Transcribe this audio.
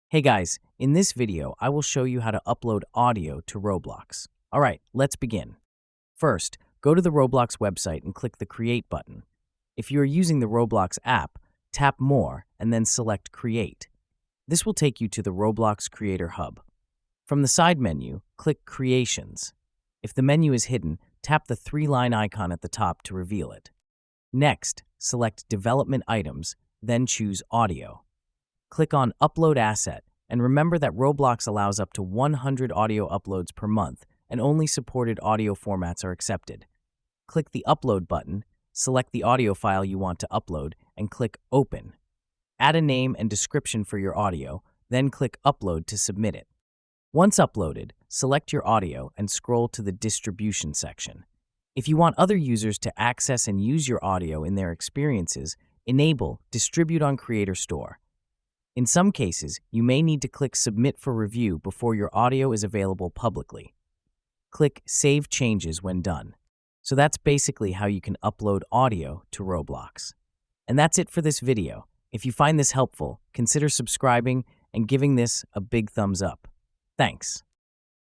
Hey guys, in this video, I will show you how to upload audio to Roblox. All right, let's begin. First, go to the Roblox website and click the Create button. If you are using the Roblox app, tap More and then select Create. This will take you to the Roblox Creator Hub. From the side menu, click Creations. If the menu is hidden, tap the three-line icon at the top to reveal it. Next, select Development Items, then choose Audio. Click on Upload Asset, and remember that Roblox allows up to 100 audio uploads per month, and only supported audio formats are accepted. Click the Upload button, select the audio file you want to upload, and click Open. Add a name and description for your audio, then click Upload to submit it. Once uploaded, select your audio and scroll to the Distribution section. If you want other users to access and use your audio in their experiences, enable Distribute on Creator Store. In some cases, you may need to click Submit for review before your audio is available publicly. Click Save Changes when done. So that's basically how you can upload audio to Roblox. And that's it for this video. If you find this helpful, consider subscribing and giving this a big thumbs up. Thanks.